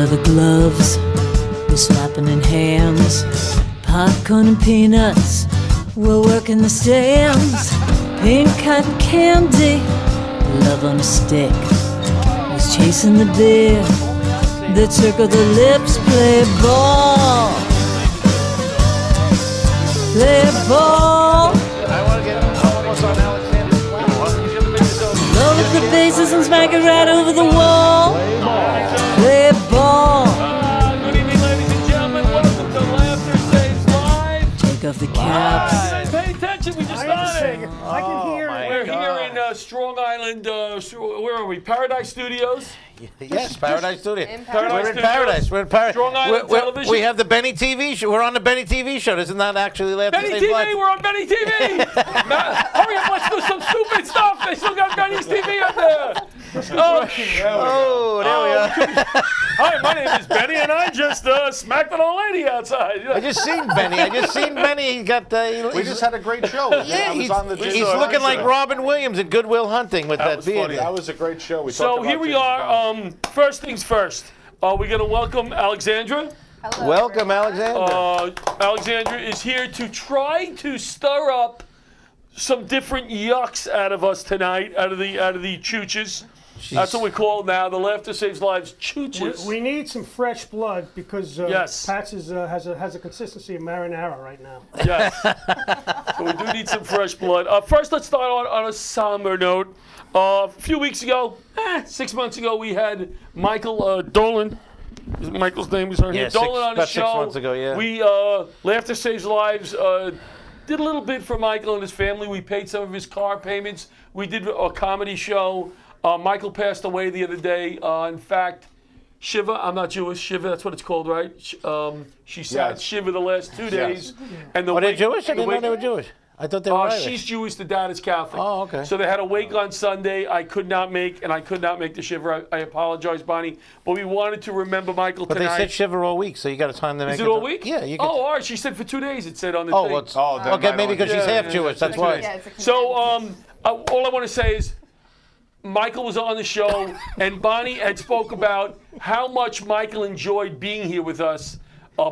leather gloves, we're slapping in hams. Popcorn and peanuts, we're working the stands. Pink cotton candy, love on a stick. He's chasing the beer, the circle the lips, play ball. Play ball. I want to get almost on Alexander's level. Load the bases and smack it right over the wall. Play ball. Good evening, ladies and gentlemen. Welcome to Laughter Saves Lives. Take off the caps. Pay attention, we just started. I can hear it. We're here in Strong Island, where are we? Paradise Studios. Yes, Paradise Studio. Paradise We're in Studios. Paradise. We're in Paradise. Strong Island Television. We have the Benny TV show. We're on the Benny TV show. Isn't that actually Laughter Benny Saves TV, Lives? we're on Benny TV. Hurry up, let's do some stupid stuff. They still got Benny's TV up there. Oh, there we are. Hi, my name is Benny, and I just smacked an old lady outside. I just seen Benny. He got. We just had a great show. Yeah, I was on the he's looking like Robin Williams in Good Will Hunting with that was beard. funny. That was a great show. We So talked about here we James are. Bond. First things first. We're going to welcome Alexandra. Welcome, Alexander. Alexandra is here to try to stir up some different yucks out of us tonight, out of the chooches. That's what we call it now, the Laughter Saves Lives chooches. We need some fresh blood because Yes. Pat's has a consistency of marinara right now. Yes. So we do need some fresh blood. First, let's start on a somber note. A few weeks ago, 6 months ago, we had Michael Dolan. Michael's name was on here. Yeah, Dolan on the about show. 6 months ago, yeah. We, Laughter Saves Lives, did a little bit for Michael and his family. We paid some of his car payments. We did a comedy show. Michael passed away the other day. In fact, Shiva, I'm not Jewish. Shiva, that's what it's called, right? She sat Yes. Shiva the last 2 days. And the Are they wake- Jewish? I the didn't know wake- they were Jewish. I thought they were Irish. She's Jewish, the dad is Catholic. Oh, okay. So they had a wake on Sunday. I could not make the shiver. I apologize, Bonnie. But we wanted to remember Michael But tonight. they said shiver all week, so you got to time to make Is it all week? Yeah, you can. Oh, all right. She said for 2 days. It said on the Oh, thing. well, it's, Oh, then okay, I maybe don't- because she's Yeah, half yeah, Jewish. yeah, That's yeah. why. Yeah, it's a So convention. all I want to say is Michael was on the show, and Bonnie had spoke about how much Michael enjoyed being here with us,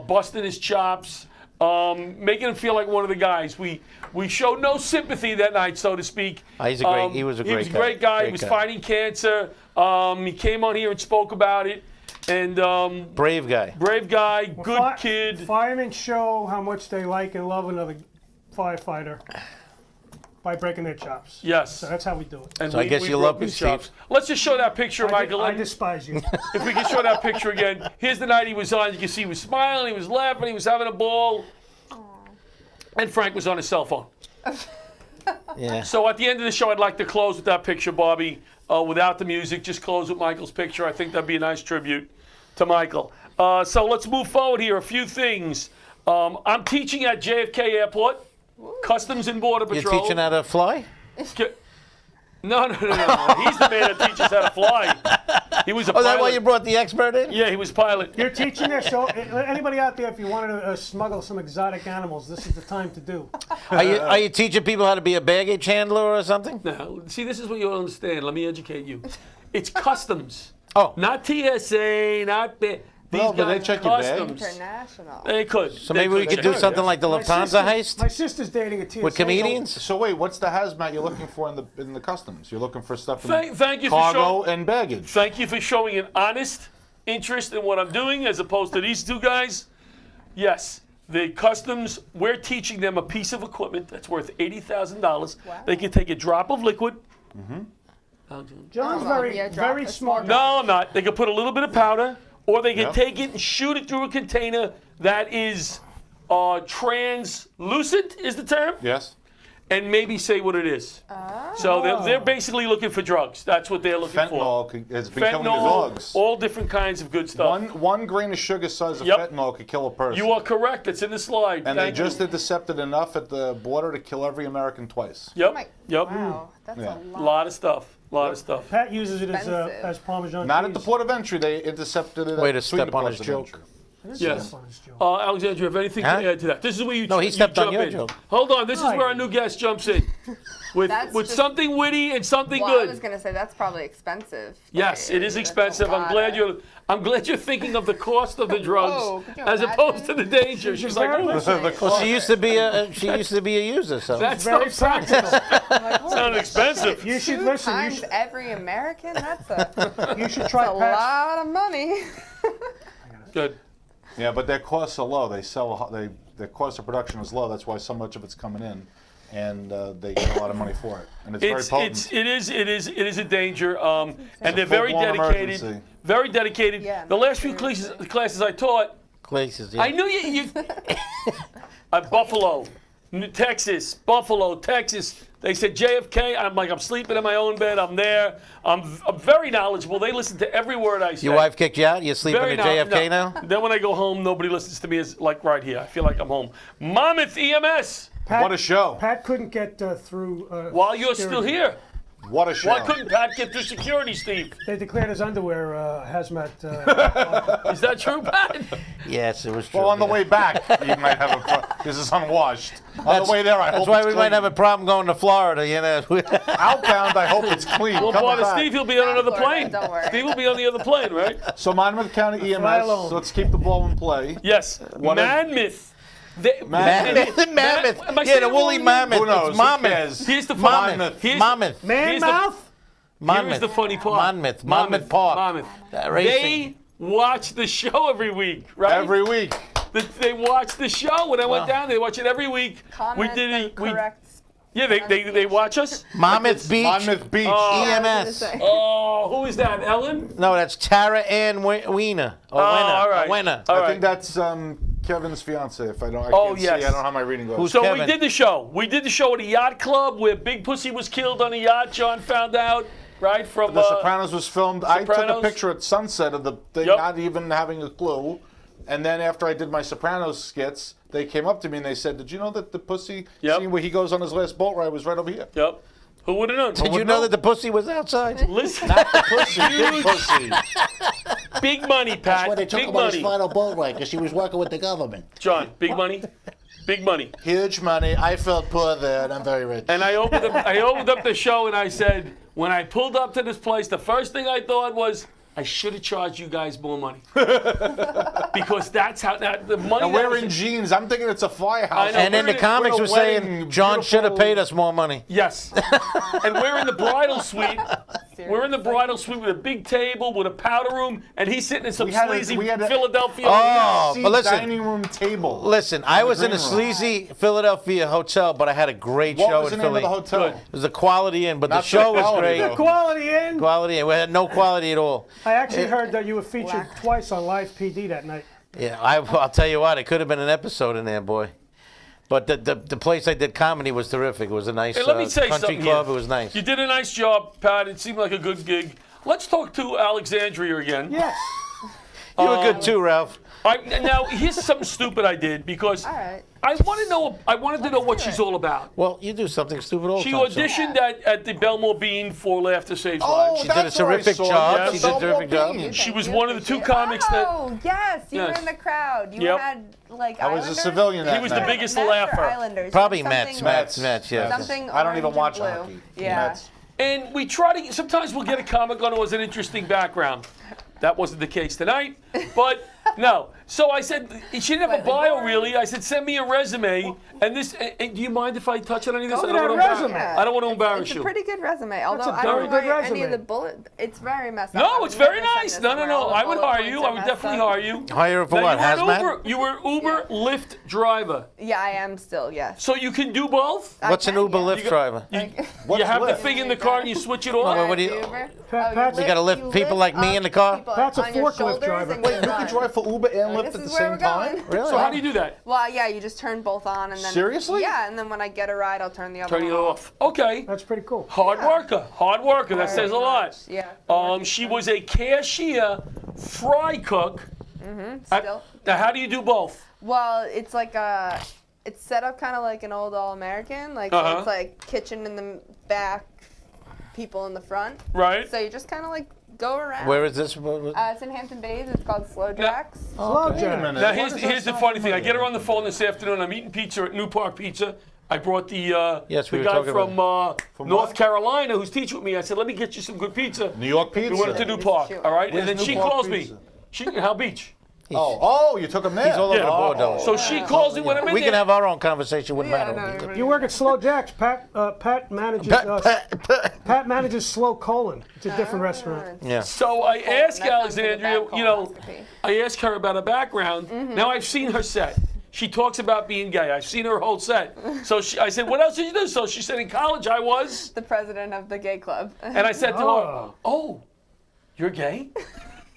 busting his chops, making him feel like one of the guys. We showed no sympathy that night, so to speak. He was a great He was a guy. great guy. He Great was guy. fighting cancer. He came on here and spoke about it. And Brave guy. brave guy, good kid. Firemen show how much they like and love another firefighter by breaking their chops. Yes. So that's how we do it. And So I guess you broke love his me, Steve. chops. Let's just show that picture, Michael. I despise you. If we can show that picture again. Here's the night he was on. You can see he was smiling, he was laughing, he was having a ball. And Frank was on his cell phone. Yeah. So at the end of the show, I'd like to close with that picture, Bobby, without the music. Just close with Michael's picture. I think that'd be a nice tribute to Michael. So let's move forward here. A few things. I'm teaching at JFK Airport, Customs and Border You're Patrol. teaching how to fly? No. He's the man that teaches how to fly. He was a Oh, is that pilot. why you brought the expert in? Yeah, he was pilot. You're teaching this, so anybody out there, if you wanted to smuggle some exotic animals, this is the time to do. Are you teaching people how to be a baggage handler or something? Now, see, this is what you don't understand. Let me educate you. It's customs. Oh. Not TSA, not... These Well, but they guys, check your bag. customs. International. They could. So maybe we could do something like the Lufthansa My heist sister's dating a TSA. with comedians? So wait, what's the hazmat you're looking for in the customs? You're looking for stuff in Thank you for cargo showing. and baggage. Thank you for showing an honest interest in what I'm doing, as opposed to these two guys. Yes, the customs. We're teaching them a piece of equipment that's worth $80,000. Wow. They can take a drop of liquid. John's Oh, very, yeah, drop very a smart. No, I'm not. They can put a little bit of powder, or they can Yep. take it and shoot it through a container that is translucent, is the term, Yes. and maybe say what it is. So they're basically looking for drugs. That's what they're looking Fentanyl has been killing the dogs. all different kinds of good stuff. One grain of sugar size of Yep. fentanyl could kill a person. You are correct. It's in the slide. and they Thank just you. intercepted enough at the border to kill every American twice. Yep. My- Yep. Wow, that's Yeah. a A lot. lot of stuff. A lot of stuff. Pat uses it Expensive. as Parmesan Not cheese. at the port of entry. They intercepted it. Way at to Sweden step on port his of joke. entry. Yes. Step on his joke. Alexander, you have anything Huh? to add to that? This is where you No, he you stepped on jump your in. joke. Hold on. This is Right. where our new guest jumps in. with That's with just- something witty and something Well, I good. was gonna say that's probably expensive. Yes, it is That's a expensive. I'm glad you're thinking of the cost of the drugs Whoa, could you as opposed to the danger. She's like, very "Ooh, much- Well, she used to be a user, so. that's Very not practical. practical. Sounds expensive. You should Two listen. You times should, every American? That's a you should try a Pat's. lot of money. Good. Yeah, but their costs are low. Their cost of production is low. That's why so much of it's coming in, and they get a lot of money for it. And it's very potent. It is a danger. And they're very full-blown dedicated. emergency. Very dedicated. Yeah, The last few seriously. classes I taught, Places, yeah. I knew you Buffalo, Texas, Buffalo, Texas. They said JFK. I'm like, I'm sleeping in my own bed. I'm there. I'm very knowledgeable. They listen to every word I say. Your wife kicked you out? You're sleeping Very at JFK no. now? Then when I go home, nobody listens to me. As like right here. I feel like I'm home. Monmouth EMS. Pat, What a show! Pat couldn't get through. While you're still security. here, What a show! why couldn't Pat get through security, Steve? They declared his underwear hazmat. Is that true, Pat? Yes, it was true. Well, on the yeah. way back, you might have a problem. This is unwashed. On the way there, I hope That's why it's we might clean. have a problem going to Florida, you know. Outbound, I hope it's clean. Well, Coming Father back. Steve, he'll be on another Florida, plane. don't worry. Steve will be on the other plane, right? So Monmouth County Fly EMS. alone. So let's keep the ball in play. Yes. What a- Monmouth. Mammoth. Am I Yeah, saying the it woolly wrong? mammoth. Who knows? It's Who mammoth. cares? Here's the funny. Mammoth. Here's, Mammoth. Man Here's the- mouth. Here's Monmouth. the funny part. Monmouth Park. Monmouth. Racing. They watch the show every week, right? Every week. They watch the show. When I went down, they watch it every week. Comment we did and it. correct. Yeah, they watch us. Monmouth Beach. Monmouth Beach. Oh. EMS. Oh, who is that? Ellen? No, that's Tara Ann Wiener. Oh, all right. Winner. All I right. think that's Kevin's fiance. If I don't, I Oh, can't yes. see. I don't know how my reading goes. Who's So Kevin? we did the show. We did the show at a yacht club where Big Pussy was killed on a yacht. John found out, right? From The Sopranos was filmed. I took a Sopranos? picture at sunset of the thing, Yep. not even having a clue. And then after I did my Sopranos skits, they came up to me and they said, "Did you know that the pussy Yep. scene where he goes on his last boat ride was right over here?" Yep. Who would have known? Did you know that the pussy was outside? Listen, Not the pussy, big pussy. big money, Pat. That's why they took Big him on his money. final boat ride, because she was working with the government. John, big money. Big money. Huge money. I felt poor there, and I'm very rich. And I opened up the show and I said, when I pulled up to this place, the first thing I thought was, I should have charged you guys more money. Because that's how the money. And that we're was- in jeans. I'm thinking it's a firehouse. I know. And then the We're comics a were saying wedding, John should have beautiful- paid us more money. Yes. And we're in the bridal suite. We're in the bridal suite with a big table with a powder room, and he's sitting in some We had a- sleazy we had a- Philadelphia. Oh, Seat but listen. dining room table. Listen, I was in a green room. sleazy Philadelphia hotel, but I had a great What show was the in name Philly. of the hotel? Good. It was the Quality Inn, but Not the show the was quality, great. though. Quality in. Quality Inn. We had no quality at all. I actually heard that you were featured twice on Live PD that night. Yeah, I'll tell you what, it could have been an episode in there, boy. But the place I did comedy was terrific. It was a nice Hey, let me say country something club. here. It was nice. You did a nice job, Pat. It seemed like a good gig. Let's talk to Alexandria again. Yes. You were good too, Ralph. Now, here's something stupid I did because All right. I wanted to know what she's all about. Well, you do something stupid all the She time. so- auditioned at the Belmore Bean for Laughter Saves Oh, Lives. She did a that's where I terrific saw job. that. She did a terrific job. Bean. She was Thank you, one of the two appreciate it. comics that- Oh, yes, you were Yes. in the crowd. You Yep. had like I was a Islanders? civilian that He was the night. biggest Mets or laugher. Islanders? Probably Something- Mets, yeah. Something I don't even orange watch and blue. hockey. Yeah. Mets. And we try to, sometimes we'll get a comic on who has an interesting background. That wasn't the case tonight, but no. So I said, she didn't have a Slightly bio boring. really. I said, send me a resume. And this, and do you mind if I touch on any of this? Look I at don't that wanna embar- resume. I don't want to embarrass It's you. a pretty good resume, although a I don't very know good why any resume. of the bullet. It's very messed up. No, I it's would very never send nice. this No, no, somewhere. no. All the I would bullet hire points you. are I would messed definitely up. hire you. Hire her for Now, what? you were an Hazmat? You were an Uber Lyft driver. Yeah, I am still, yes. So you can do both? What's an can, Uber yeah. Lyft driver? You have the Lyft? thing in the car and you switch it off? Well, what do you- Uber? Pat's- You gotta lift people like me up in the car? people Pat's a on your forklift shoulders driver. and Wait, you run. could drive for Uber and Lyft This at the is where same we're time? going. Really? So how do you do that? Well, yeah, you just turn both on and then. Seriously? Yeah, and then when I get a ride, I'll turn the other Turn one it off. Okay. That's pretty cool. Hard worker. Hard worker. That says a lot. Yeah. She was a cashier, fry cook. Still. Now, how do you do both? Well, it's like it's set up kind of like an old All-American. Like so Uh-huh. it's like kitchen in the back, people in the front. Right? So you just kind of like go around. Where is this? It's in Hampton Bays. It's called Slow Jacks. Slow Wait a Jack. minute. Now, What here's does that the sound funny thing. I familiar? get her on the phone this afternoon. I'm eating pizza at New Park Pizza. I brought the Yes, we the were guy talking from North what? Carolina who's teaching with me. I said, let me get you some good pizza. New York pizza. We went to New Park, Sure. all right? Where's And then she New Park calls pizza? me. She Hal Beach. Oh, you took him there. He's all over Yeah. the board, though. So she calls me when I'm in We there. can have our own conversation. Wouldn't Yeah, matter. no, everybody- You work at Slow Jacks. Pat manages. Pat manages Slow Colon. It's a different restaurant. Yeah. So I asked Next time to the Alexandria, back you know, colonoscopy. I asked her about her background. Now I've seen her set. She talks about being gay. I've seen her whole set. So I said, what else did you do? So she said, in college I was. The president of the gay club. And I said to her, oh, you're gay?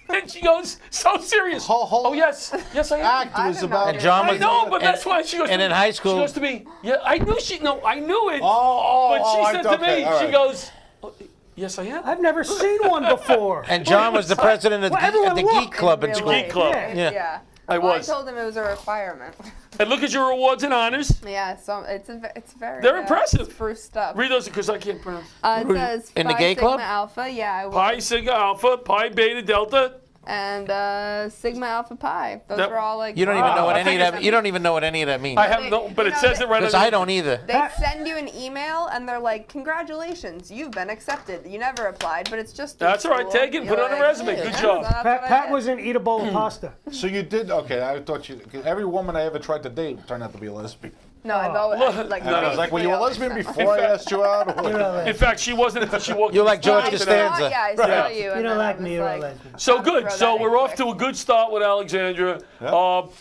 And she goes, so serious. Whole Oh, yes. Yes, I am. act I was didn't know about. you And John I was. know, but that's and- why she goes and to in me. high school- She goes to me, yeah, I knew I knew it. Oh, But she I- said to okay, me, all she right. goes, oh, yes, I am. I've never seen one before. And John was the president of Well, the everyone Geek look. Club in Real school. life. Geek club. Yeah. Yeah. I Well, was. I told him it was a requirement. And look at your awards and honors. Yeah, so it's very. They're impressive. It's spruced up. Read those because I can't pronounce. It says In the Phi gay Sigma club? Alpha. Yeah, I was. Pi Sigma Alpha, Pi Beta Delta. And Sigma Alpha Pi. Those That- were all like. You don't even know what I any think of it's- that. You don't even know what any of that means. I have no, but You it know, says it right Because on I don't either. They send you an email and they're like, "Congratulations, you've been accepted. You never applied, but it's just." That's all right. Take it, put it on a resume. Good job. Pat was in Eat a Bowl of Pasta. So you did okay. I thought you. Every woman I ever tried to date turned out to be a lesbian. No, I've always like. And I was like, were you a lesbian basically before I always asked you out? Or In fact, she wasn't until she walked. You're in like the George store always- today. Costanza. Yeah, I saw Right. you. You and don't then I like me, was you're a like, lesbian. So I'll good. throw So that in we're off quick. to a good start with Alexandria.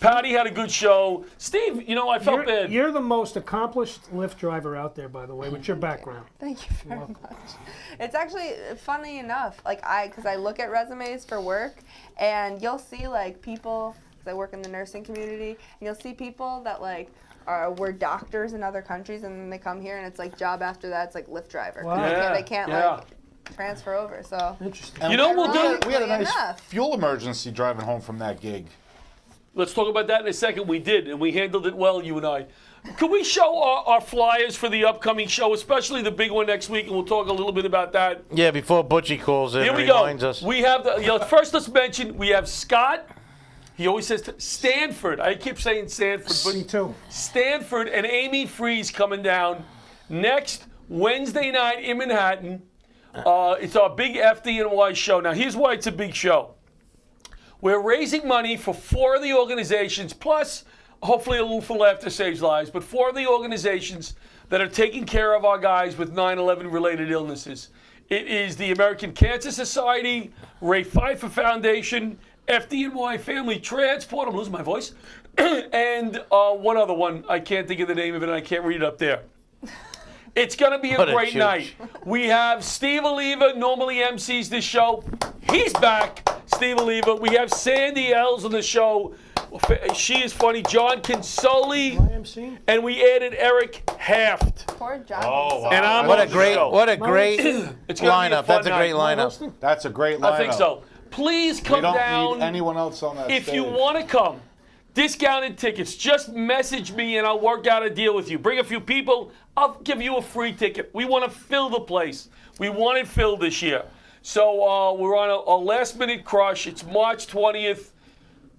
Patty had a good show. Steve, you know, I felt bad. You're the most accomplished Lyft driver out there, by the way, with your background. Thank you very much. It's actually funny enough, like because I look at resumes for work, and you'll see like people. Because I work in the nursing community, and you'll see people that like were doctors in other countries, and then they come here, and it's like job after that, it's like Lyft driver. 'Cause Wow. they can't Yeah. like transfer over. So Interesting. You know what we'll do? We had a nice Enough. fuel emergency driving home from that gig. Let's talk about that in a second. We did, and we handled it well, you and I. Could we show our flyers for the upcoming show, especially the big one next week, and we'll talk a little bit about that. Yeah, before Butchie calls in Here and we go. reminds us. We have first let's mention we have Scott. He always says Stanford. I keep saying Stanford, Me but too. Stanford and Amy Freeze coming down next Wednesday night in Manhattan. It's our big FDNY show. Now, here's why it's a big show. We're raising money for 4 of the organizations, plus hopefully a little for Laughter Saves Lives, but 4 of the organizations that are taking care of our guys with 9/11 related illnesses. It is the American Cancer Society, Ray Pfeiffer Foundation, FDNY Family Transport, I'm losing my voice, and one other one. I can't think of the name of it, and I can't read it up there. It's going to be a What a great chooch. night. We have Steve Oliva, normally MCs this show. He's back, Steve Oliva. We have Sandy Els on the show. She is funny. John Consoli. IMC? And we added Eric Haft. poor John. Oh, wow. And I'm What a on the great, show. what a great It's gonna be a lineup. fun That's a great night. lineup. That's a great lineup. I think so. Please We come don't down. need anyone else on that If stage. you want to come, discounted tickets, just message me and I'll work out a deal with you. Bring a few people, I'll give you a free ticket. We want to fill the place. We want it filled this year. So we're on a last minute crush. It's March 20th.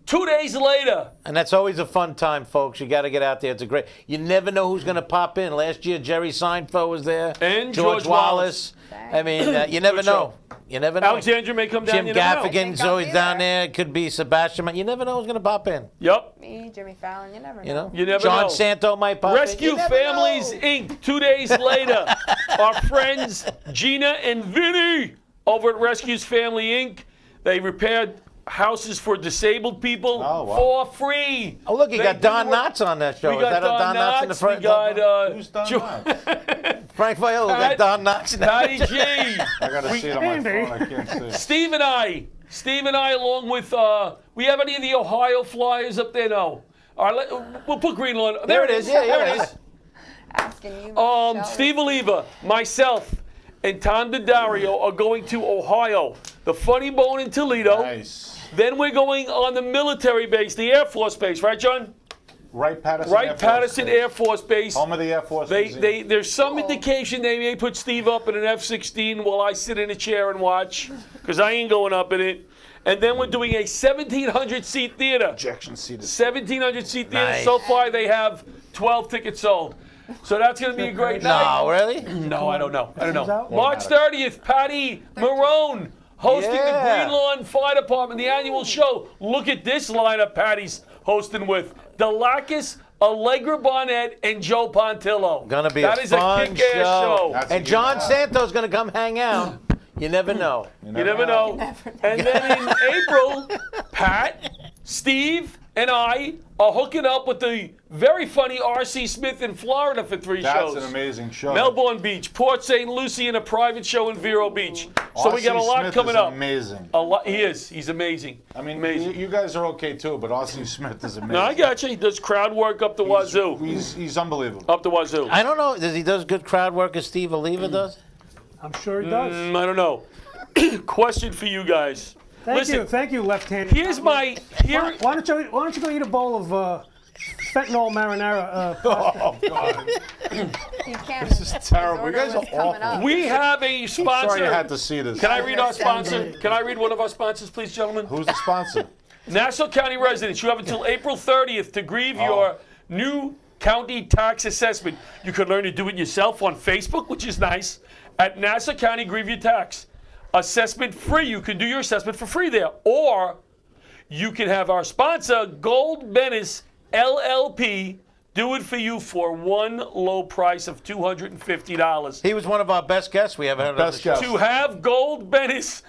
2 days later. And that's always a fun time, folks. You got to get out there. It's a great. You never know who's going to pop in. Last year, Jerry Seinfeld was there. And George George Wallace. I mean, you never Good know. You never know. Alexandria may come down. Jim you never know. Gaffigan's Think I'll always be down there. there. It could be Sebastian. You never know who's going to pop in. Yep. Me, Jimmy Fallon, you never know. You know. You never John know. Santo might pop Rescue in. You never Families know. Inc. 2 days later. Our friends Gina and Vinny over at Rescues Family Inc. They repaired houses for disabled people Oh, wow. for free. Oh, look, you They got did Don the work. Knotts on that show. We Is got that a Don Knotts in the Knotts. front? We got Who's done Jo- that? Frank Viola. Pat- Got Don Knotts in Patty that. G. I gotta see it on my Andy. phone. I can't see it. Steve and I, along with, we have any of the Ohio Flyers up there? No. All right, we'll put Greenlawn. There it is. Yeah, There yeah. it is. Asking you. Michelle. Steve Oliva, myself, and Tom Daddario are going to Ohio, the Funny Bone in Toledo. Nice. Then we're going on the military base, the Air Force Base, right, John? Wright-Patterson Wright-Patterson Air Force Base. Home of the Air Force. There's some indication they may put Steve up in an F-16 while I sit in a chair and watch, because I ain't going up in it. And then we're doing a 1,700-seat theater. Ejection seat. 1,700-seat theater. Nice. So far, they have 12 tickets sold. So that's going to be a great night. No, really? No, I don't know. I don't know. out? March 30th, Patty Marone hosting the Yeah. Green Lawn Fire Department, the annual show. Look at this lineup Patty's hosting with. Delacus, Allegra Barnett, and Joe Pontillo. Gonna be That a is fun a kick-ass show. That's a And good John job. Santos going to come hang out. You never know. You never know. And then in April, Pat, Steve, and I are hooking up with the very funny R.C. Smith in Florida for 3 shows. That's an amazing show. Melbourne Beach, Port St. Lucie, and a private show in Vero Beach. So we got a R.C. lot Smith coming is up. Amazing. A lot. He is. He's amazing. I mean, amazing. you guys are okay too, but R.C. Smith is amazing. No, I got you. He does crowd work up the wazoo. He's unbelievable. Up the wazoo. I don't know. Does he does good crowd work as Steve Oliva does? I'm sure he does. I don't know. Question for you guys. Thank you, left-handed. Here's my here. Why don't you go eat a bowl of fentanyl marinara? Oh God! You can't. This is terrible. You His guys order are was coming awful. up. We have a sponsor. Sorry you had to see this. Can I read our sponsor? Can I read one of our sponsors, please, gentlemen? Who's the sponsor? Nassau County residents, you have until April 30th to grieve your new county tax assessment. You can learn to do it yourself on Facebook, which is nice, at Nassau County Grieve Your Tax. Assessment free. You can do your assessment for free there. Or you can have our sponsor, Gold Menace LLP, do it for you for one low price of $250. He was one of our best guests we ever had on the Best show. guest. To have Gold Menace,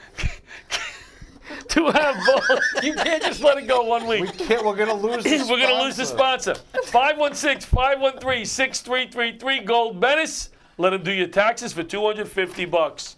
to have both, you can't just let it go 1 week. We're gonna lose. The We're going to lose the sponsor. 516-513-6333, Gold Menace. Let him do your taxes for $250.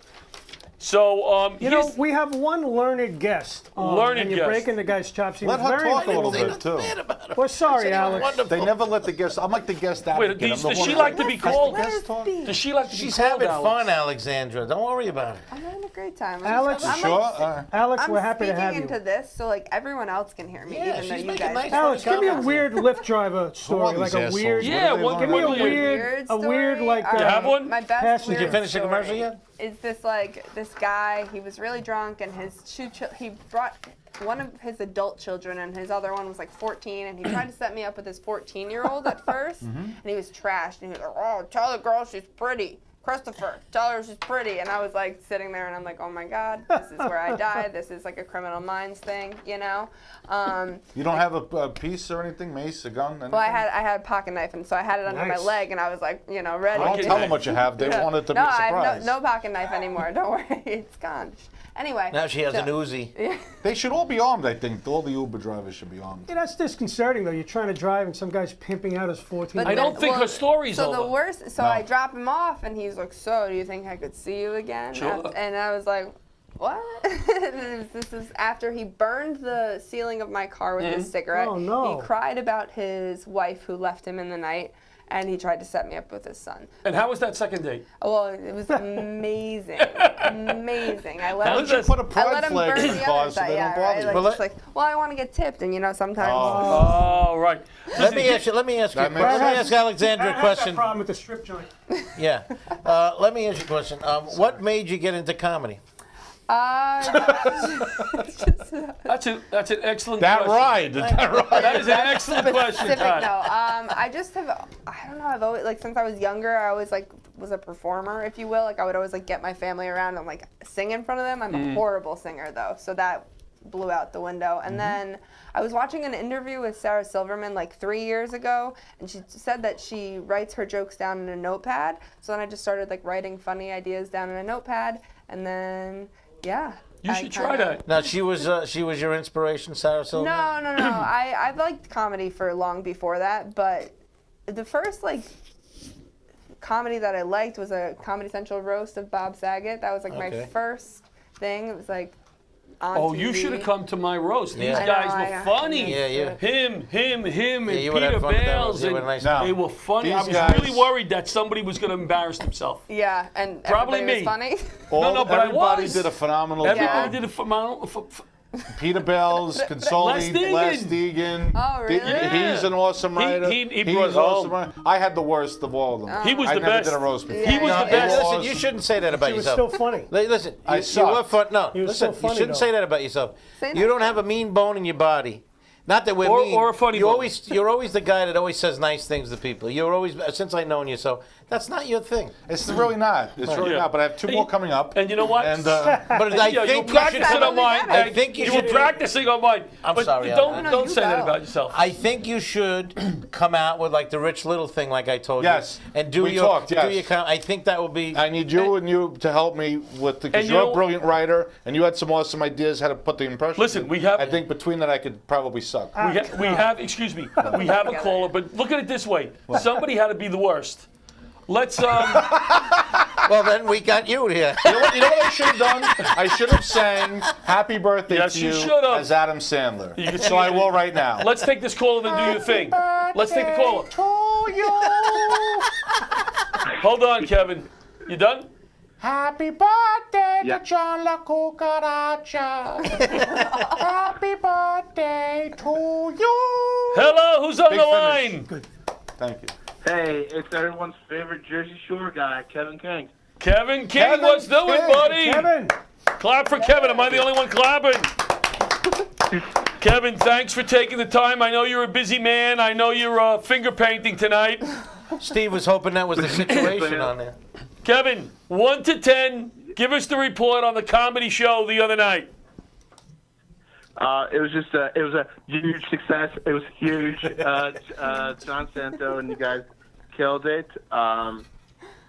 So, You know, we have one learned guest. Learned and you're guest. breaking the guy's chops. He Let was her very talk a little informative. bit too. We're sorry, Alex. They never let the guest. I'm like the guest wait, advocate. does I'm the she one like that- to be called? Let us speak. Does she like to be She's called, having Alex? fun, Alexandra. Don't worry about it. I'm having a great time. Alex, I'm Sure. like, Alex, I'm we're happy to speaking have you. into this so like everyone else can hear me, Yeah, even though she's you making guys. nice Alex, give me a comments. weird Lyft driver story, like a weird. Yeah, what- Give me a what- weird, a weird story. like. You have one? My best Pass- Did weird you finish the story commercial yet? Is this like this guy? He was really drunk, and his he brought one of his adult children, and his other one was like 14, and he tried to set me up with his 14-year-old at first, and he was trashed, and he was like, "Oh, tell the girl she's pretty." Christopher, tell her she's pretty. And I was like sitting there and I'm like, oh my God, this is where I die. This is like a Criminal Minds thing, you know? You don't have a piece or anything, mace, a gun, anything? Well, I had a pocket knife, and so I had it under my Nice. leg, and I was like, you know, ready. Don't Pocket tell knife. them what you have. They want it to no, be a I surprise. have no pocket knife anymore. Don't worry, it's gone. Anyway. Now she has so- an Uzi. They should all be armed, I think. All the Uber drivers should be armed. Yeah, that's disconcerting though. You're trying to drive and some guy's pimping out his 14. I don't think her story's so over. the worst. So No. I drop him off, and he's like, "So, do you think I could see you again?" Sure. And I was like, "What?" This is after he burned the ceiling of my car with his cigarette. Oh, no. He cried about his wife who left him in the night, and he tried to set me up with his son. And how was that second date? Well, it was amazing, amazing. I let How him. is that- Put a I pride let him flag burn in the the other car so side, they yeah, don't bother right? you. Like, Well, just like, well, I want to get tipped, and you know, sometimes. Oh, right. Let me ask you. Let me ask you. That makes Let me sense. ask Alexandra a I have that question. problem with the strip joint. Yeah. Let me ask you a question. What made you get into comedy? That's an excellent That question. ride. That ride. That is an excellent question, Specific, Pat. no. I just have. I don't know. I've always like since I was younger. I always like was a performer, if you will. Like I would always like get my family around and like sing in front of them. I'm a horrible singer though, so that blew out the window. And then I was watching an interview with Sarah Silverman like 3 years ago, and she said that she writes her jokes down in a notepad. So then I just started like writing funny ideas down in a notepad, and then yeah. You I should try kinda- that. Now she was your inspiration, Sarah Silverman. No. I've liked comedy for long before that, but the first like comedy that I liked was a Comedy Central roast of Bob Saget. That was like my Okay. first thing. It was like on Oh, TV. you should have come to my roast. These Yeah. I know, guys I- were funny. Yeah, yeah. Him, and you would Peter have fun with that Bales. roast. They And were nice. No. they were funny. I These was guys- really worried that somebody was going to embarrass themselves. Yeah, and Probably everybody me. was funny. No, but I everybody was. did a phenomenal Everybody job. did it for my. Peter Bells, Consoli, Deegan. Les Deegan. Oh, really? Yeah. He's an awesome writer. He He's brought it awesome home. writer. I had the worst of all of them. He was I the never best. did a roast before. He was Yeah. the Hey, best. listen, you shouldn't say that about He was yourself. still funny. Listen, I you were sucked. fun. No, He was listen, so funny, you shouldn't though. say that about yourself. Say You don't that. have a mean bone in your body. Not that we're Or- mean. or a funny bone. You're always the guy that always says nice things to people. You're always, since I've known you, so that's not your thing. It's really not. It's really Yeah. not. But I have 2 more coming up. And you know what? And But I Yeah, you were think you should. practicing on mine. I think you you were should. practicing on mine. I'm but sorry, Don't, Alan. No, don't you say that go. about yourself. I think you should come out with like the Rich Little thing, like I told Yes. you, and do We your talked, do yes. your count. I think that would be. I need you and you to help me with because And you're you- a brilliant writer and you had some awesome ideas how to put the impressions. Listen, in. we have- I think between that I could probably suck. We have, excuse me, we have a caller, but look at it this way. Somebody had to be the worst. Let's, Well, then we got you here. You know what I should have done? I should have sang "Happy Birthday" Yes, to you you should have. as Adam Sandler. You can So sing I it. will right now. let's take this caller and do your thing. Let's take the caller. To you. Hold on, Kevin. You done? Happy birthday Yeah. to John La Cucaracha. Happy birthday to you. Hello, who's on Big the finish. line? Thank you. Hey, it's everyone's favorite Jersey Shore guy, Kevin King. Kevin King, Kevin what's doing, King. buddy? Kevin, Clap for Kevin. Am I the only one clapping? Kevin, thanks for taking the time. I know you're a busy man. I know you're finger painting tonight. Steve was hoping that was the situation on there. Kevin, 1 to 10, give us the report on the comedy show the other night. It was just it was a huge success. It was huge. John Santo and you guys killed it.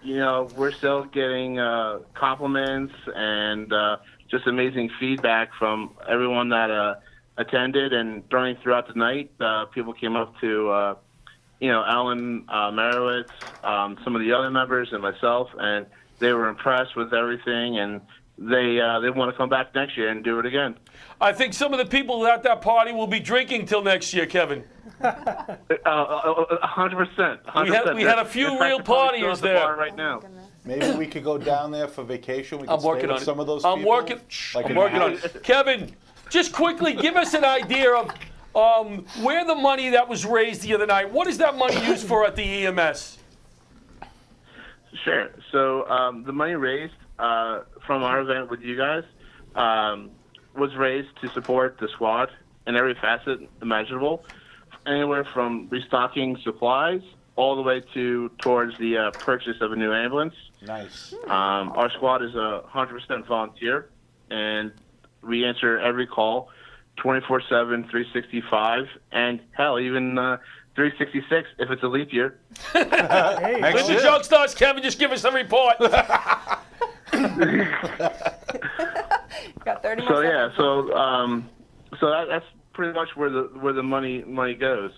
You know, we're still getting compliments and just amazing feedback from everyone that attended. And throughout the night, people came up to Alan Marowitz, some of the other members, and myself, and they were impressed with everything, and they want to come back next year and do it again. I think some of the people at that party will be drinking till next year, Kevin. 100%. We had a few real partiers there. right now. Maybe we could go down there for vacation. We could I'm working stay on with it. some of those I'm people. working. Like I'm in working the on house. it. Kevin, just quickly give us an idea of where the money that was raised the other night. What is that money used for at the EMS? Sure. So the money raised from our event with you guys was raised to support the squad in every facet imaginable, anywhere from restocking supplies all the way towards the purchase of a new ambulance. Nice. Our squad is 100% volunteer, and we answer every call 24/7, 365, and hell, even 366 if it's a leap year. hey, Next When the year. joke starts, Kevin, just give us a report. Got 30 more So yeah, seconds. so that's pretty much where the money goes.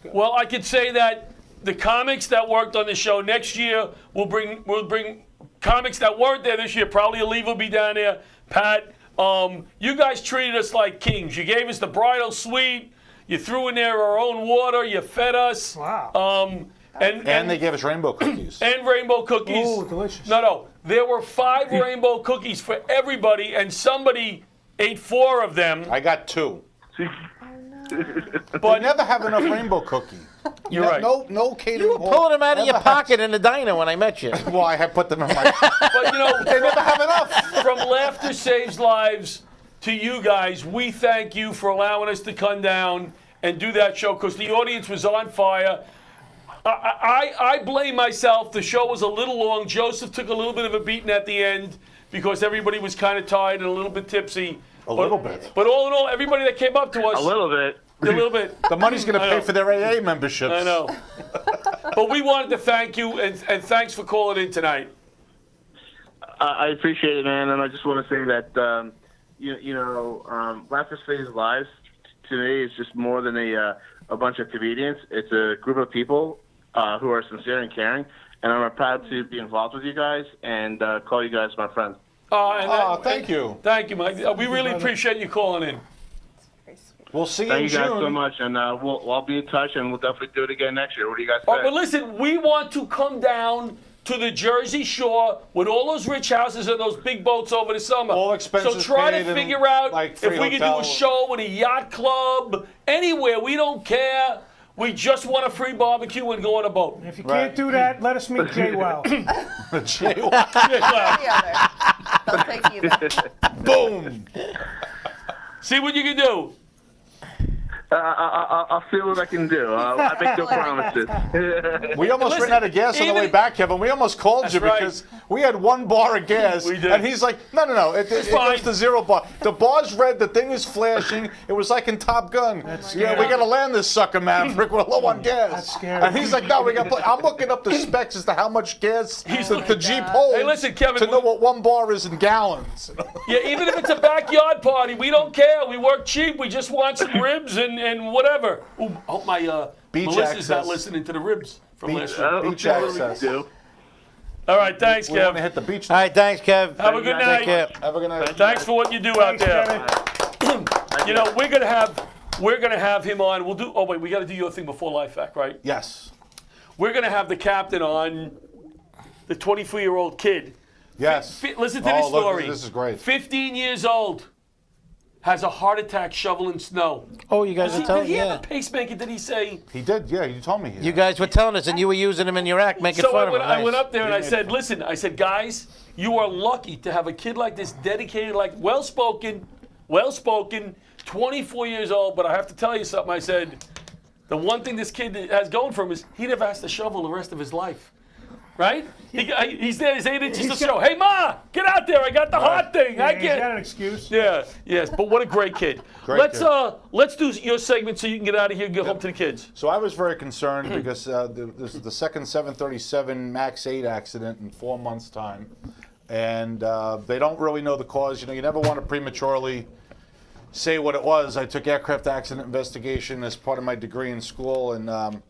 Well, I could say that the comics that worked on the show next year will bring comics that weren't there this year. Probably Aleve will be down there. Pat, you guys treated us like kings. You gave us the bridal suite. You threw in there our own water. You fed us. Wow. And they gave us rainbow cookies. and rainbow cookies. Oh, delicious. No. There were 5 rainbow cookies for everybody, and somebody ate 4 of them. I got 2. But I never have enough rainbow cookie. You're right. No catering. You were pulling them out of your pocket in the diner when I met you. Well, I had put them in my. But you know, They never have enough. from Laughter Saves Lives to you guys, we thank you for allowing us to come down and do that show because the audience was on fire. I blame myself. The show was a little long. Joseph took a little bit of a beating at the end because everybody was kind of tired and a little bit tipsy. A little bit. But all in all, everybody that came up to us, A little bit. a little bit. The money's going to I pay know. for their AA memberships. I know. But we wanted to thank you and thanks for calling in tonight. I appreciate it, man, and I just want to say that Laughter Saves Lives to me is just more than a bunch of comedians. It's a group of people who are sincere and caring, and I'm proud to be involved with you guys and call you guys my friends. Thank you. Thank you, Mike. We really appreciate you calling in. Very sweet. We'll see you Thank in you June. guys so much, and I'll be in touch, and we'll definitely do it again next year. What do you guys Oh, say? but listen, we want to come down to the Jersey Shore with all those rich houses and those big boats over the summer. All expenses So try paid to and, figure out like, if free we can do hotel. a show with a yacht club, anywhere. We don't care. We just want a free barbecue and go on a boat. If you Right. can't do that, let us meet Jay Wow. Well, The other. They'll take either. Boom. see what you can do. I'll see what I can do. I make no promises. We almost Listen, ran out of gas on the way even- back, Kevin. We almost called you right. because we had 1 bar of gas. We did. And he's like, no. It fine. goes to 0 bar. The bar's red. The thing is flashing. It was like in Top Gun. Yeah, we got to land this sucker, Maverick. We're low on gas. That's scary. And he's like, no, we got to I'm looking up the specs as to how much gas the Jeep holds Hey, listen, Kevin, to know what 1 bar is in gallons. Yeah, even if it's a backyard party, we don't care. We work cheap. We just want some ribs and whatever. Ooh, I hope my Beach Melissa's not access. listening to the ribs from last Beach, week. beach What do we access. do? All right, thanks, We want to Kev. hit the beach. All right, thanks, Kev. Have a good Take night. care. Have a good night. Thanks for what you do out Thanks, there. Kevin. You know, we're gonna have him on. We'll do. Oh wait, we got to do your thing before Life Hack, right? Yes. We're gonna have the captain on, the 24-year-old kid. Yes. Listen to this Oh, look, story. this is great. 15 years old, has a heart attack shoveling snow. Oh, you guys Did are telling he have yeah. a pacemaker? Did he say? He did, yeah, you told me. You guys were telling us, and you were using him in your act, making So fun of him. I went Nice. up there and I said, listen, I said, guys, you are lucky to have a kid like this, dedicated, like well-spoken, 24 years old, but I have to tell you something. I said, the one thing this kid has going for him is he never has to shovel the rest of his life. Right? He's there, he's 8 inches to show. Hey, Ma, get out there. I got the hot thing. I He's got get an excuse. Yeah, yes, but what a great kid. Great kid. Let's do your segment so you can get out of here and get home to the kids. So I was very concerned because this is the second 737 MAX 8 accident in 4 months' time. And they don't really know the cause. You know, you never want to prematurely say what it was. I took aircraft accident investigation as part of my degree in school, and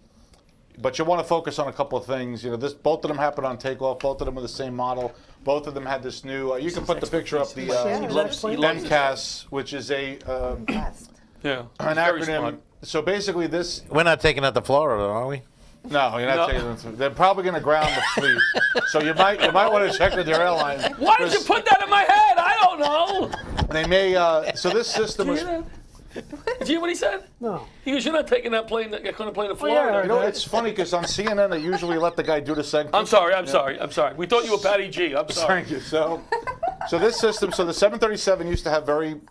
but you want to focus on a couple of things. You know, both of them happened on takeoff. Both of them are the same model. Both of them had this new. You can put the picture up. The He loves MCAS, which is a Best. Yeah, an very acronym. smart. So basically, this. We're not taking that to Florida, are we? No, you're not No. taking them through. They're probably going to ground the fleet. So you might want to check with your airline. Why did you put that in my head? I don't know. They may. So this system was. Did you hear what he said? No. He goes, you're not taking that plane, that kind of plane to Oh, yeah, Florida. You know, it's funny because on CNN they usually let the guy do the segment. I'm sorry. We thought you were Patty G. I'm sorry. Thank you. So this system. So the 737 used to have very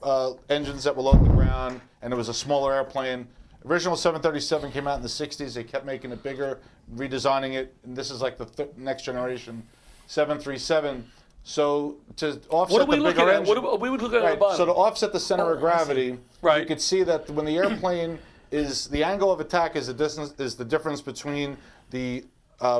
engines that were low to the ground, and it was a smaller airplane. Original 737 came out in the 60s. They kept making it bigger, redesigning it, and this is like the next generation 737. So to offset What are we the looking bigger at? engine, We would look at the right, bottom. so to offset the center of gravity, Right. you could see that when the airplane is the angle of attack is the difference between the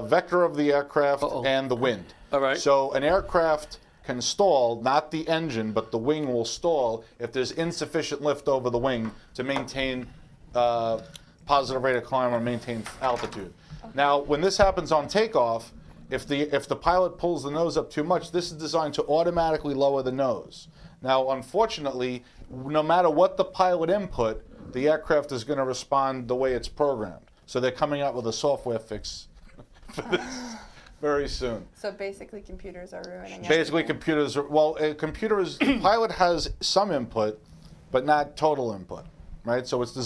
vector of the aircraft and the wind. All right. So an aircraft can stall, not the engine, but the wing will stall if there's insufficient lift over the wing to maintain positive rate of climb or maintain altitude. Now, when this happens on takeoff, if the pilot pulls the nose up too much, this is designed to automatically lower the nose. Now, unfortunately, no matter what the pilot input, the aircraft is going to respond the way it's programmed. So they're coming out with a software fix for this very soon. So basically, computers are ruining Basically, everything. computers are, well, pilot has some input, but not total input, right? So it's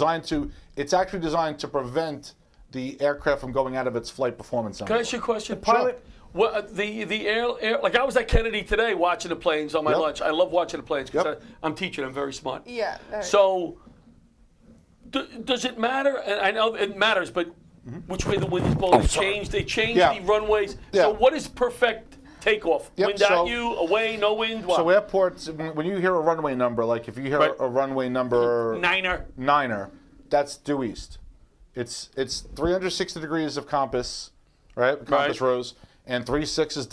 actually designed to prevent the aircraft from going out of its flight performance Can I envelope. ask you a question? Pilot. What the air like I was at Kennedy today watching the planes on my Yep. lunch. I love watching the planes because Yep. I'm teaching. I'm very smart. Yeah. So, does it matter? And I know it matters, but which way the wind is blowing? They changed Yeah. the runways. Yeah. So what is perfect takeoff? Yep, Wind so- at you, away, no wind? What? So airports, when you hear a runway number, like if you hear Right. a runway number Niner. that's due east. It's 360 degrees of compass, right? Compass rose, and 36 is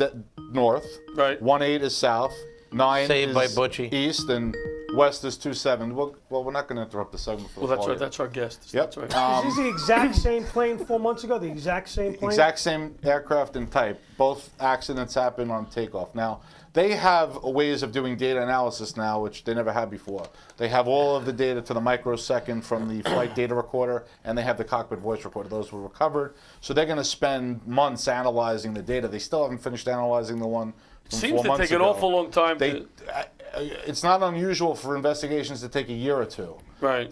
north. Right. 18 is south. 9 Saved is by Butchie. east, and west is 27. Well, we're not going to interrupt the segment for Well, the that's call right. here. That's our guest. Yep. That's right. Is this the exact same plane 4 months ago? The exact same plane? Exact same aircraft and type. Both accidents happen on takeoff. Now, they have ways of doing data analysis now, which they never had before. They have all of the data to the microsecond from the flight data recorder, and they have the cockpit voice recorder. Those were recovered. So they're going to spend months analyzing the data. They still haven't finished analyzing the one from Seems 4 to months take an ago. awful long time. It's not unusual for investigations to take a year or two. Right.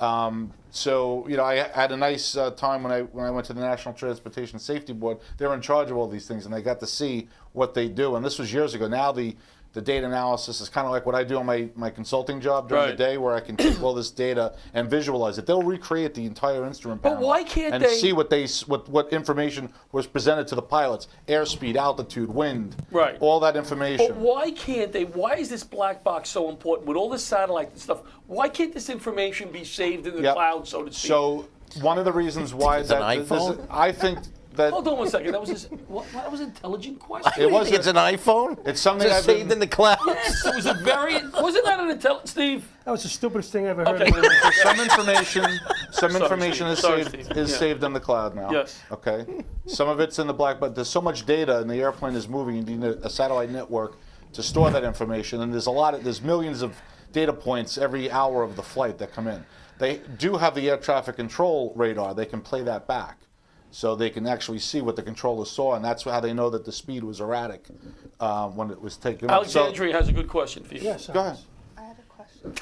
So I had a nice time when I went to the National Transportation Safety Board. They're in charge of all these things, and they got to see what they do. And this was years ago. Now the the data analysis is kind of like what I do on my consulting job during Right. the day, where I can take all this data and visualize it. They'll recreate the entire instrument But panel why can't and they- see what information was presented to the pilots: airspeed, altitude, wind, Right. all that information. But why can't they? Why is this black box so important with all this satellite and stuff? Why can't this information be saved in the Yep. cloud, so to speak? So one of the reasons why It's an that iPhone? I think that Hold on one second. That was that was an intelligent question. It was It's an iPhone. It's something Just I've been- saved in the cloud. Yes, it was a very. Wasn't that an intelligent, Steve? That was the stupidest thing I've ever heard. Okay. in my life. some information Steve. is Sorry, saved Steve. is Yeah. saved in the cloud now. Yes. Okay. Some of it's in the black, but there's so much data, and the airplane is moving. You need a satellite network to store that information, and there's millions of data points every hour of the flight that come in. They do have the air traffic control radar. They can play that back, so they can actually see what the controllers saw, and that's how they know that the speed was erratic when it was taken up. So, Alexandria has a good question for you. Yes. go ahead. I had a question.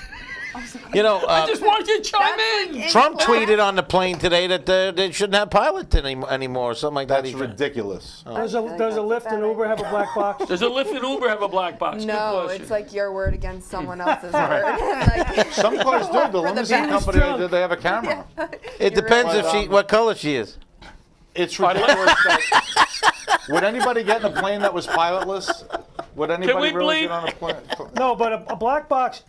You know, I just wanted you to chime That's in. like Trump incorrect. tweeted on the plane today that they shouldn't have pilots anymore, or something like that. That's He- ridiculous. Does a Lyft and Uber have a black box? Does a Lyft and Uber have a black box? Good No, question. it's like your word against someone else's word. Like, Some cars do. The the limousine best. company, Drunk. they have a camera. It depends right. if what color she is. It's ridiculous that would anybody get in a plane that was pilotless? Would anybody we really bleep? get on a plane? No, but a black box.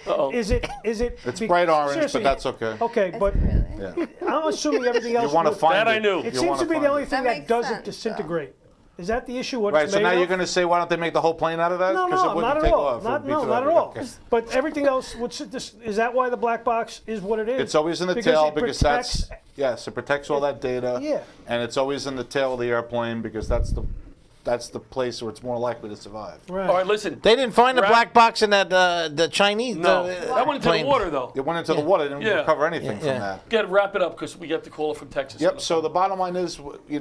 Uh-oh. Is it? It's bright orange, seriously, but that's okay. Okay, but Yeah. I'm assuming everything else. You want to will- find That it. I knew. It You seems wanna to be find the only it. thing That that makes doesn't sense, disintegrate. Is that the issue? What Right, it's so made now of? you're going to say, why don't they make the whole plane out of that? No, 'Cause it no, wouldn't not at take all. off. It would be No, too not at heavy. all. Okay. But everything else, is that why the black box is what it is? It's always in the Because tail it because protects- yes, it protects all that data. Yeah. And it's always in the tail of the airplane because that's the place where it's more likely to survive. Right. All right, listen. They didn't find the Wrap- black box in that the Chinese. No, that went into the plane. water though. It went into the water. It didn't Yeah. recover anything Yeah. from that. Get wrap it up because we got the caller from Texas. Yep. So the bottom line is, they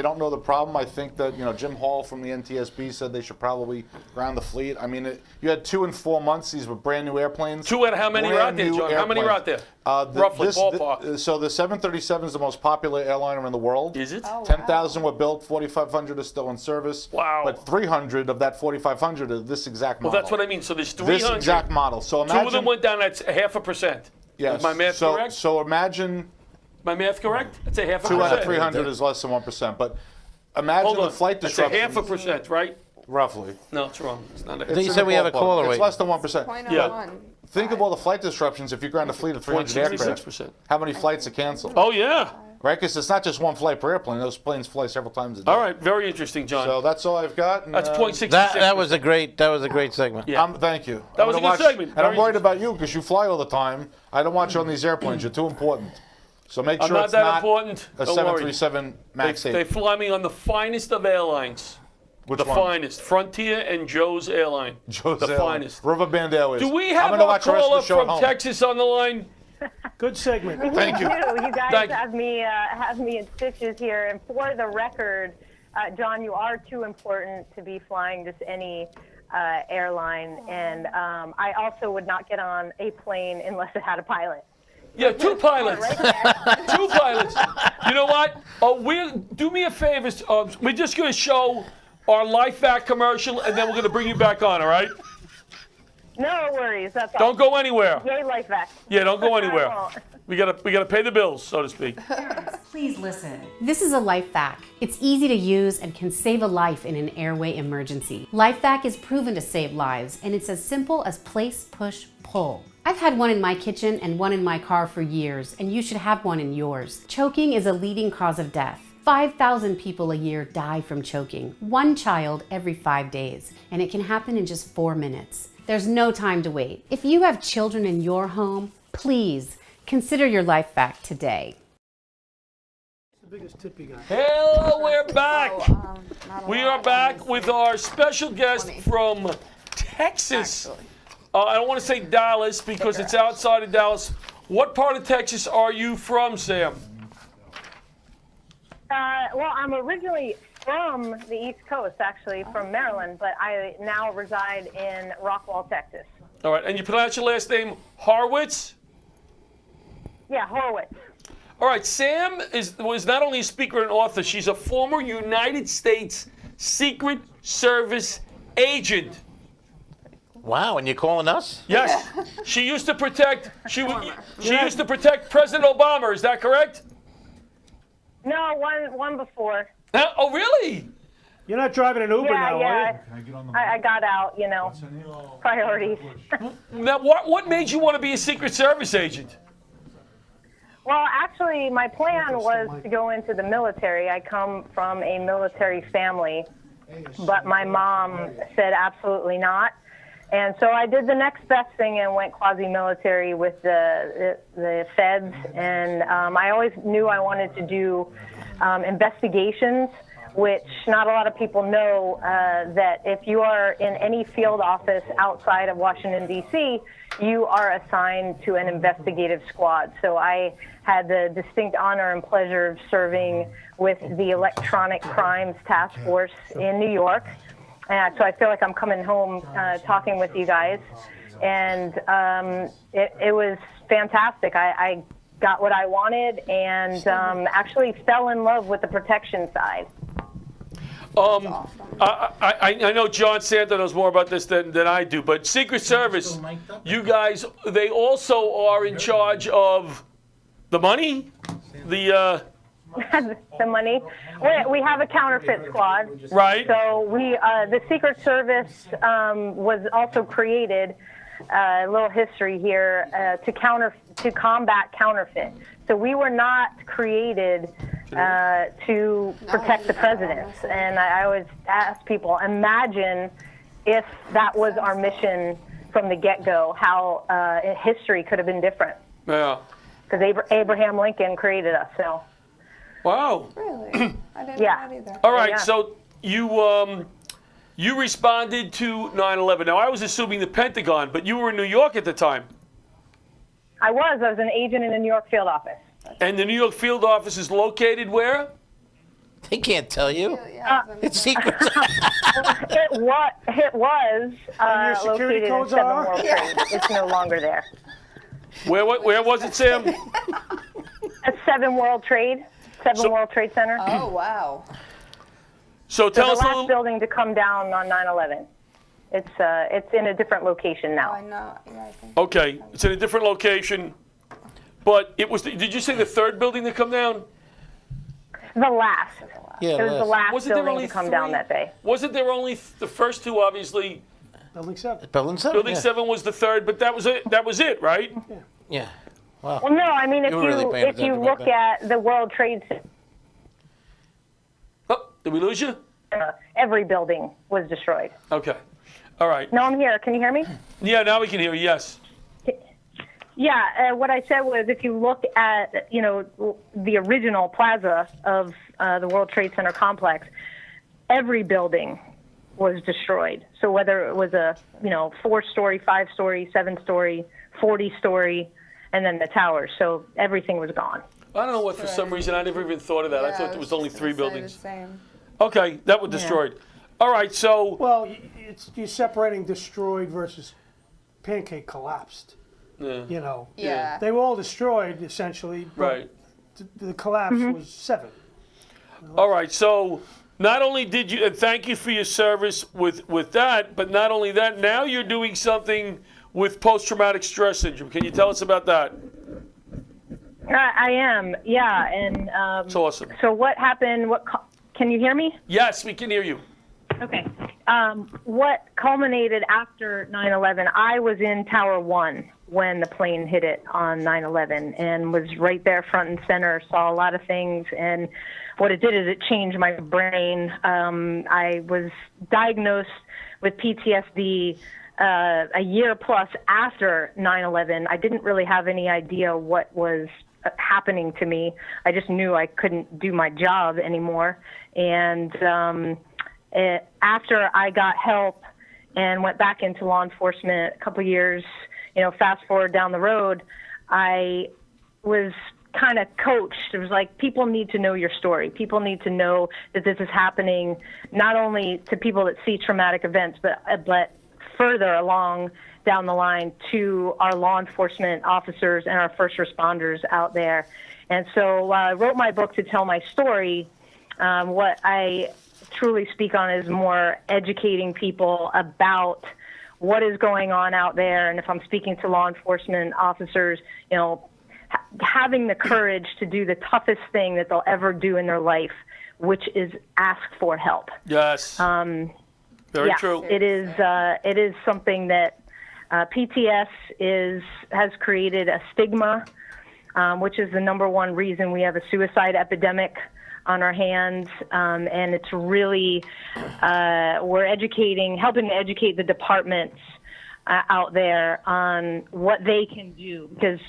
don't know the problem. I think that Jim Hall from the NTSB said they should probably ground the fleet. I mean, you had 2 and 4 months. These were brand new airplanes. 2 out of how many were out there, Brand new John? How many were out there? airplanes. Roughly, ballpark. So the 737 is the most popular airliner in the world. Is it? Oh, wow. 10,000 were built. 4,500 are still in service. Wow. But 300 of that 4,500 are this exact Well, model. that's what I mean. So there's This 300. exact model. So 2 imagine. of them went down. That's 0.5%. Yes. Is my math so, correct? So imagine My math correct? That's a 0.5%. 2 out of 300 is less than 1%. But imagine Hold the on. flight That's a disruption. 0.5%, right? Roughly. No, it's wrong. It's not a Then you It's in said the we have a ballpark. caller It's waiting. less than 1%. 0.01. Think of all the flight disruptions if you ground a fleet of 300 aircraft. 0.66%. How many flights are canceled? Oh, yeah. Right? Because it's not just one flight per airplane. Those planes fly several times a day. All right. Very interesting, John. So that's all I've got. And, That's 0.66%. That was a great segment. Yeah. Thank you. That I'm was a gonna good segment. And I'm Very worried about you because you fly all the time. I don't want you on these airplanes. You're too important. So make I'm sure not it's that not important. a Don't worry. 737 MAX They 8. fly me on the finest of airlines. Which The one? finest. Frontier and Joe's Airline. Joe's the Airline. finest. River Band Airways. Do we I'm have gonna a watch the rest of caller the show at from home. Texas on the line? Good segment. Thank you. You guys Thank you. have me in stitches here. And for the record, John, you are too important to be flying just any airline. And I also would not get on a plane unless it had a pilot. Yeah, 2 pilots. Right there. 2 pilots. You know what? Do me a favor. We're just going to show our Life Back commercial, and then we're going to bring you back on, all right? No worries. That's all. Don't go anywhere. Yay, life back. Yeah, don't go anywhere. I won't. We gotta pay the bills, so to speak. Please listen. This is a LifeVac. It's easy to use and can save a life in an airway emergency. LifeVac is proven to save lives, and it's as simple as place, push, pull. I've had one in my kitchen and one in my car for years, and you should have one in yours. Choking is a leading cause of death. 5,000 people a year die from choking, 1 child every 5 days, and it can happen in just 4 minutes. There's no time to wait. If you have children in your home, please consider your LifeVac today. The biggest tip you got. Hello, we're back. Not a We lot, are back honestly. with our special guest 20. from Texas. Actually. I don't want to say Dallas because it's outside of Dallas. What part of Texas are you from, Sam? Well, I'm originally from the East Coast, actually, from Maryland, but I now reside in Rockwall, Texas. All right, and you pronounce your last name Horwitz? Yeah, Horowitz. All right, Sam was not only a speaker and author, she's a former United States Secret Service agent. Wow, and you're calling us? Yes. She used to protect. She used to protect President Obama. Is that correct? No, one before. Oh, really? You're not driving an Uber now, are you? I got out, priorities. Now, what made you want to be a Secret Service agent? Well, actually, my plan was to go into the military. I come from a military family, but my mom said absolutely not. And so I did the next best thing and went quasi-military with the feds. And I always knew I wanted to do investigations, which not a lot of people know that if you are in any field office outside of Washington, D.C., you are assigned to an investigative squad. So I had the distinct honor and pleasure of serving with the Electronic Crimes Task Force in New York. So I feel like I'm coming home talking with you guys. And it was fantastic. I got what I wanted and actually fell in love with the protection side. I know John Santa knows more about this than I do, but Secret Service, you guys, they also are in charge of the money? The money. We have a counterfeit squad. Right. So the Secret Service was also created, a little history here, to combat counterfeit. So we were not created to protect the presidents. And I always ask people, imagine if that was our mission from the get-go, how history could have been different. Yeah. Because Abraham Lincoln created us, so. Wow. Really? I didn't Yeah. know that either. All right, Yeah. so you responded to 9/11. Now, I was assuming the Pentagon, but you were in New York at the time. I was an agent in the New York field office. And the New York field office is located where? They can't tell you. Yeah, It's secret. It was your security located in codes 7 are? World Trade. It's no longer there. Where was it, Sam? At 7 World Trade, World Trade Center. Oh, wow. So tell the us a last little. building to come down on 9/11. It's in a different location I now. know. Yeah, I think. Okay, it's in a different location, but it was. Did you say the third building to come down? The last. Yeah, It was the last Wasn't there building only to come three? down that day. Wasn't there only the first two? Obviously, Building 7. Building 7. Building 7 was the third, but that was it. That was it, right? Yeah. Well, no, I mean, if You were really paying if you attention back look at the World Trade Center, Oh, did we lose you? every building was destroyed. Okay. All right. No, I'm here. Can you hear me? Yeah, now we can hear you. Yes. Yeah, what I said was if you look at, the original plaza of the World Trade Center complex, every building was destroyed. So whether it was a, 4-story, 5-story, 7-story, 40-story, and then the towers. So everything was gone. I don't know what, for some reason, I never even thought of that. I Yeah, thought there was only just 3 gonna say the buildings. same. Okay, that was destroyed. All right, so. Well, you're separating destroyed versus pancake collapsed. Yeah. Yeah. They were all destroyed, essentially. But Right. The collapse was 7. All right, so not only did you, and thank you for your service with that, but not only that, now you're doing something with post-traumatic stress syndrome. Can you tell us about that? I am, yeah. And It's awesome. so what happened? Can you hear me? Yes, we can hear you. Okay. What culminated after 9/11, I was in Tower 1 when the plane hit it on 9/11 and was right there front and center, saw a lot of things. And what it did is it changed my brain. I was diagnosed with PTSD a year plus after 9/11. I didn't really have any idea what was happening to me. I just knew I couldn't do my job anymore. And after I got help and went back into law enforcement a couple years, fast forward down the road, I was kind of coached. It was like, people need to know your story. People need to know that this is happening not only to people that see traumatic events, but further along down the line to our law enforcement officers and our first responders out there. And so I wrote my book to tell my story. What I truly speak on is more educating people about what is going on out there. And if I'm speaking to law enforcement officers, you know, having the courage to do the toughest thing that they'll ever do in their life, which is ask for help. Yes. Very true. It is something that PTS has created a stigma, which is the number one reason we have a suicide epidemic on our hands, and it's really we're helping to educate the departments out there on what they can do, because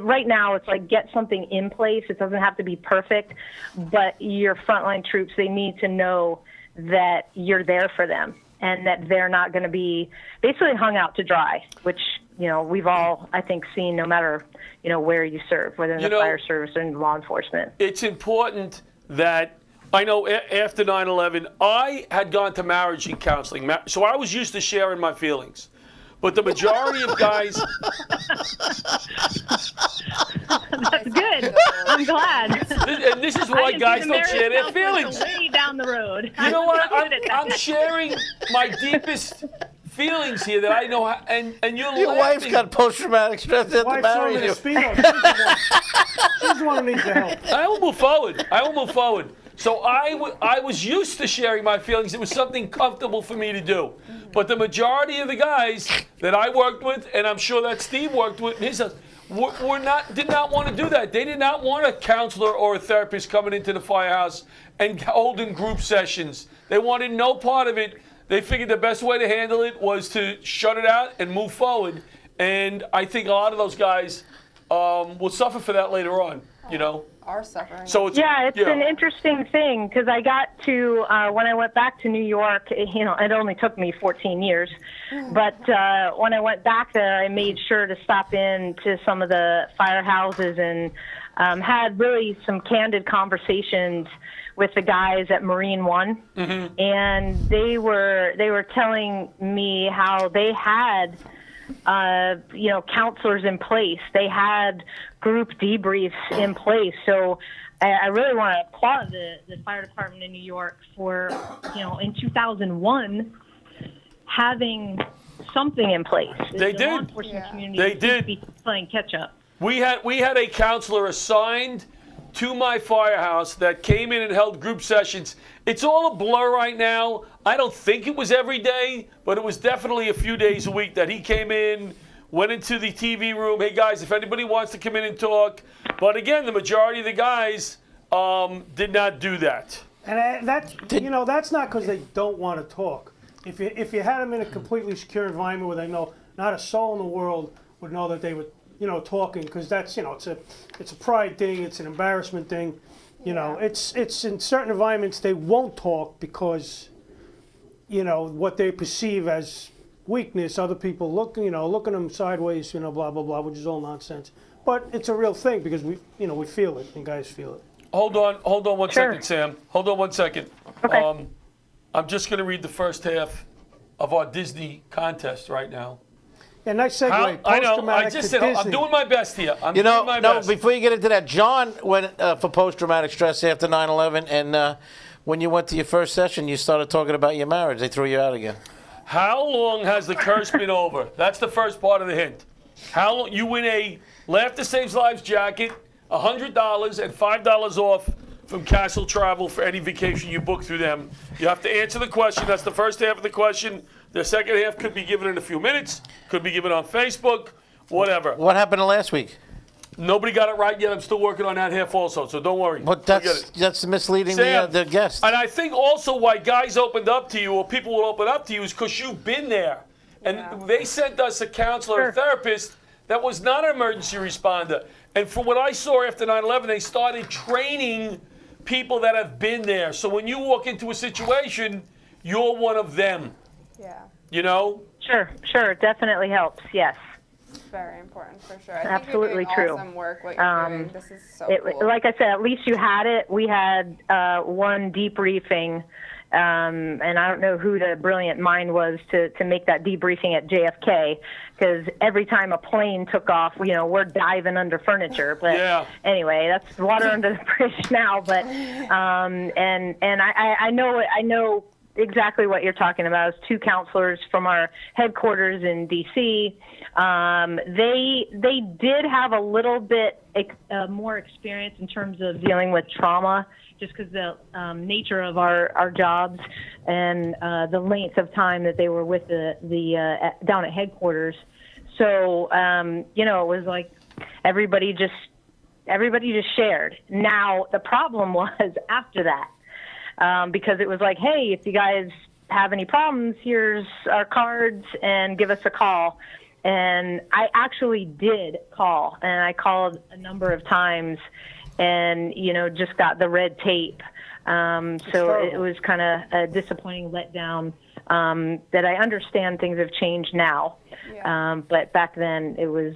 right now it's like get something in place. It doesn't have to be perfect, but your frontline troops, they need to know that you're there for them and that they're not going to be basically hung out to dry, which, you know, we've all, I think, seen no matter, you know, where you serve, whether in the fire service or in law enforcement. It's important that, I know after 9/11, I had gone to marriage and counseling, so I was used to sharing my feelings. But the majority of guys... That's good. I'm glad. And this is why guys don't share their feelings. Way down the road. You know what? I'm sharing my deepest feelings here that I know, and you're Your wife's laughing. got post-traumatic stress after marrying you. She's the one who needs the help. I will move forward. So I was used to sharing my feelings. It was something comfortable for me to do. But the majority of the guys that I worked with, and I'm sure that Steve worked with, did not want to do that. They did not want a counselor or a therapist coming into the firehouse and holding group sessions. They wanted no part of it. They figured the best way to handle it was to shut it out and move forward. And I think a lot of those guys will suffer for that later on, you know. Are suffering. So it's an interesting thing, because I got to, when I went back to New York, you know, it only took me 14 years, but when I went back there, I made sure to stop in to some of the firehouses and had really some candid conversations with the guys at Marine One, and they were telling me how they had counselors in place. They had group debriefs in place. So I really want to applaud the fire department in New York for, in 2001, having something in place. They The did. law enforcement community They seems to did. be playing catch up. We had a counselor assigned to my firehouse that came in and held group sessions. It's all a blur right now. I don't think it was every day, but it was definitely a few days a week that he came in, went into the TV room. Hey guys, if anybody wants to come in and talk. But again, the majority of the guys did not do that. And that's not because they don't want to talk. If you had them in a completely secure environment where they know not a soul in the world would know that they were, talking, because that's, it's a pride thing, it's an embarrassment thing. It's in certain environments they won't talk because, what they perceive as weakness, other people look at them sideways, blah, blah, blah, which is all nonsense. But it's a real thing because we feel it, and guys feel it. Hold on 1 Sure. second, Sam. Hold on 1 second. Okay. I'm just going to read the first half of our Disney contest right now. Yeah, nice segue. I know. I Post-traumatic just to said I'm Disney. doing my best here. I'm doing my No, best. before you get into that, John went for post-traumatic stress after 9/11, and when you went to your first session, you started talking about your marriage. They threw you out again. How long has the curse been over? That's the first part of the hint. How long? You win a Laughter Saves Lives jacket, $100 and $5 off from Castle Travel for any vacation you book through them. You have to answer the question. That's the first half of the question. The second half could be given in a few minutes, could be given on Facebook, whatever. What happened last week? Nobody got it right yet. I'm still working on that half also, so don't worry. But Forget that's it. misleading Sam, the guest. And I think also why guys opened up to you, or people will open up to you, is because you've been there. And they sent us a counselor, a therapist, that was not an emergency responder. And from what I saw after 9/11, they started training people that have been there. So when you walk into a situation, you're one of them. Yeah. Sure. It definitely helps. Yes. Very important for sure. I Absolutely think you're doing true. Awesome work. What you're doing. This is so cool. Like I said, at least you had it. We had one debriefing, and I don't know who the brilliant mind was to make that debriefing at JFK, because every time a plane took off, we're diving under furniture. But anyway, that's water under the bridge now. But and I know exactly what you're talking about. It was 2 counselors from our headquarters in D.C. They did have a little bit more experience in terms of dealing with trauma, just because the nature of our jobs and the length of time that they were with the down at headquarters. So it was like everybody just shared. Now the problem was after that, because it was like, hey, if you guys have any problems, here's our cards and give us a call. And I actually did call, and I called a number of times, and just got the red tape. So it was kind of a disappointing letdown. That I understand things have changed now, but back then it was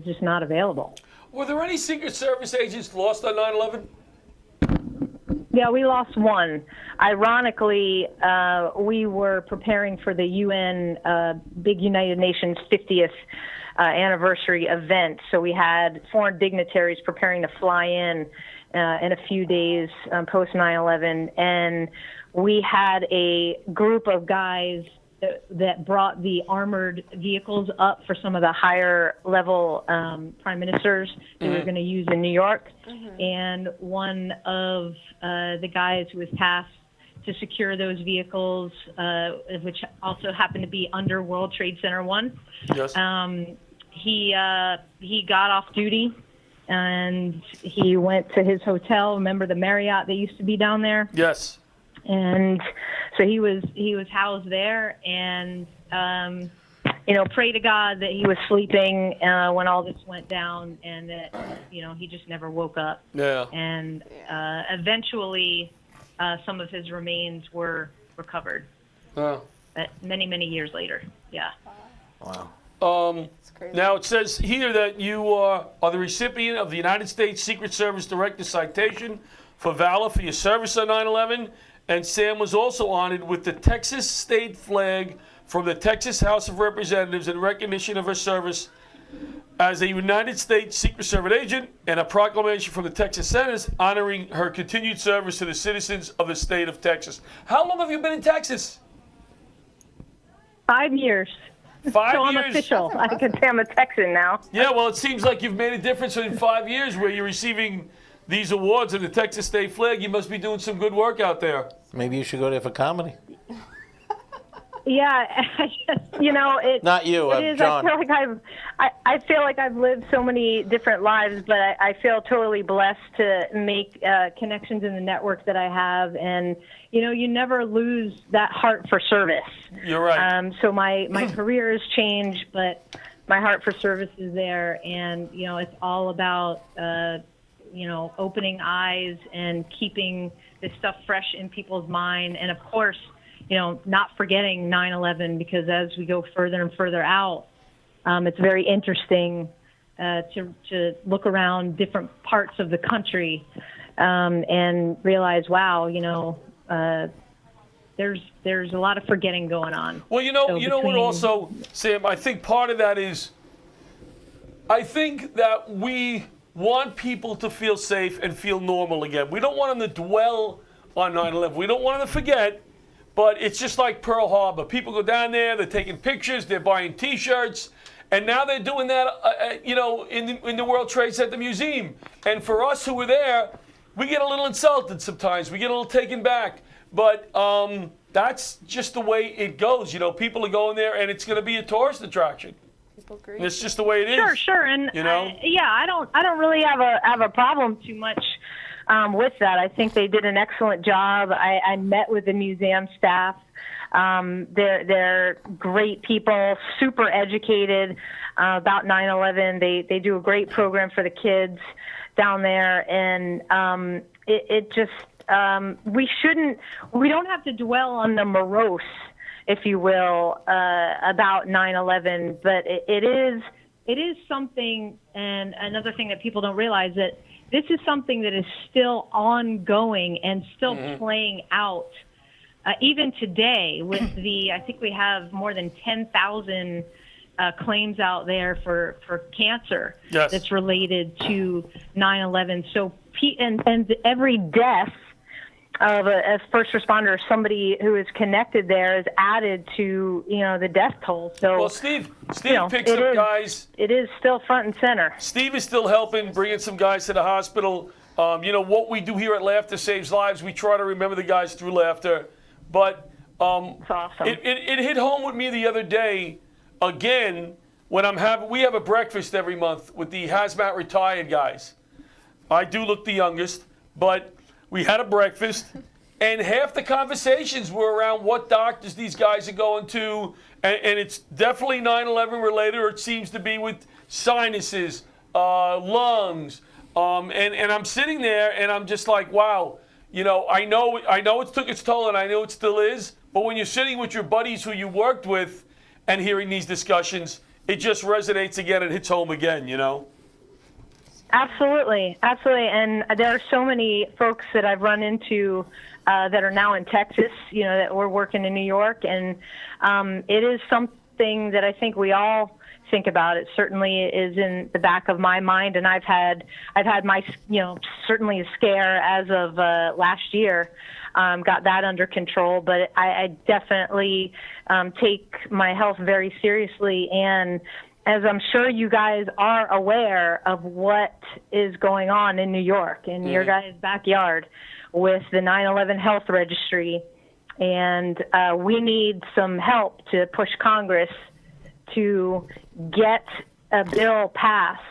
just not available. Were there any Secret Service agents lost on 9/11? Yeah, we lost one. Ironically, we were preparing for the UN big United Nations 50th anniversary event, so we had foreign dignitaries preparing to fly in a few days post 9/11, and we had a group of guys that brought the armored vehicles up for some of the higher level prime ministers that we were going to use in New York. And one of the guys who was tasked to secure those vehicles, which also happened to be under World Trade Center 1, Yes. he got off duty and he went to his hotel. Remember the Marriott that used to be down there? Yes. And so he was housed there, and pray to God that he was sleeping when all this went down, and that he just never woke up. Yeah. And eventually, some of his remains were recovered. Oh. Many years later. Yeah. Wow. Now it says here that you are the recipient of the United States Secret Service Director Citation for Valor for your service on 9/11. And Sam was also honored with the Texas state flag from the Texas House of Representatives in recognition of her service as a United States Secret Service agent, and a proclamation from the Texas Senate honoring her continued service to the citizens of the state of Texas. How long have you been in Texas? 5 years. 5 So years. I'm official. I can say I'm a Texan now. Yeah, well, it seems like you've made a difference in 5 years where you're receiving these awards and the Texas state flag. You must be doing some good work out there. Maybe you should go there for comedy. Yeah, it. Not you, it is. John. I feel like I've lived so many different lives, but I feel totally blessed to make connections in the network that I have, and you never lose that heart for service. You're right. So my career has changed, but my heart for service is there, and it's all about opening eyes and keeping this stuff fresh in people's mind, and of course, not forgetting 9/11, because as we go further and further out, it's very interesting to look around different parts of the country and realize, wow, there's a lot of forgetting going on. Well, what also, Sam, I think part of that is, I think that we want people to feel safe and feel normal again. We don't want them to dwell on 9/11. We don't want them to forget, but it's just like Pearl Harbor. People go down there, they're taking pictures, they're buying T-shirts, and now they're doing that, in the World Trade Center Museum. And for us who were there, we get a little insulted sometimes. We get a little taken back. But that's just the way it goes. People are going there, and it's going to be a tourist attraction. And it's just the way it is. Sure, and I don't really have a problem too much with that. I think they did an excellent job. I met with the museum staff. They're great people, super educated about 9/11. They do a great program for the kids down there, and it just we don't have to dwell on the morose, if you will, about 9/11, but it is something, and another thing that people don't realize, that this is something that is still ongoing and still playing out. Even today, with I think we have more than 10,000 claims out there for cancer that's related to 9/11. So, and every death of a first responder, somebody who is connected there, is added to the death toll. So Well, Steve picks up guys. It is still front and center. Steve is still helping, bringing some guys to the hospital. What we do here at Laughter Saves Lives, we try to remember the guys through laughter. But It's awesome. it hit home with me the other day, again, when we have a breakfast every month with the hazmat retired guys. I do look the youngest, but we had a breakfast, and half the conversations were around what doctors these guys are going to, and it's definitely 9/11 related, or it seems to be with sinuses, lungs, and I'm sitting there, and I'm just like, wow, I know it took its toll, and I know it still is, but when you're sitting with your buddies who you worked with and hearing these discussions, it just resonates again and hits home again, Absolutely. And there are so many folks that I've run into that are now in Texas, that were working in New York. And it is something that I think we all think about. It certainly is in the back of my mind. And I've had my, certainly a scare as of last year. Got that under control. But I definitely take my health very seriously. And as I'm sure you guys are aware of what is going on in New York, in your guys' backyard, with the 9/11 health registry. And we need some help to push Congress to get a bill passed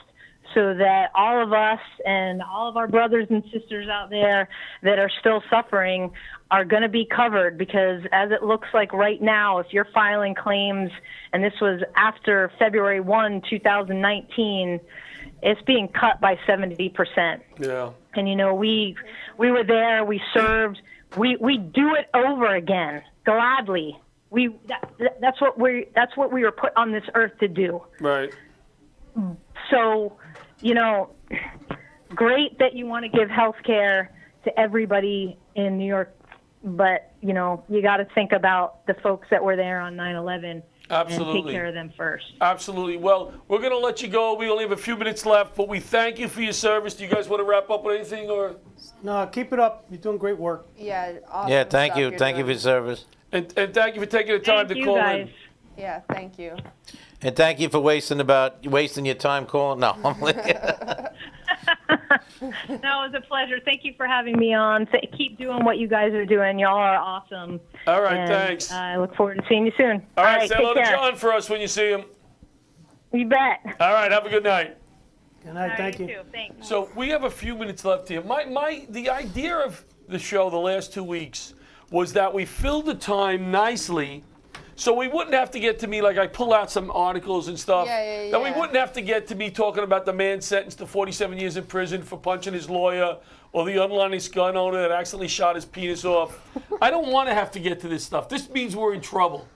so that all of us and all of our brothers and sisters out there that are still suffering are going to be covered, because as it looks like right now, if you're filing claims, and this was after February 1, 2019, it's being cut by 70%. Yeah. And we were there, we served, we do it over again gladly. That's what we were put on this earth to do. Right. So, great that you want to give health care to everybody in New York, but you got to think about the folks that were there on 9/11. Absolutely. And take care of them first. Absolutely. Well, we're going to let you go. We only have a few minutes left, but we thank you for your service. Do you guys want to wrap up with anything, or? No, keep it up. You're doing great work. Yeah, awesome Yeah, thank stuff you. you're Thank you for doing. your service. And thank you for taking the time Thank to you, call guys. in. Yeah, thank you. And thank you for wasting your time calling. No, I'm No, it was a pleasure. Thank you for having me on. Keep doing what you guys are doing. Y'all are awesome. All right, And, thanks. I look forward to seeing you soon. All right, say take hello to care. John for us when you see him. You bet. All right, have a good night. Good night. Thank you. Too. Thanks. So we have a few minutes left here. The idea of the show the last 2 weeks was that we filled the time nicely, so we wouldn't have to get to me, like I pull out some articles and stuff. Yeah, That we yeah. wouldn't have to get to me talking about the man sentenced to 47 years in prison for punching his lawyer, or the unlicensed gun owner that accidentally shot his penis off. I don't want to have to get to this stuff. This means we're in trouble.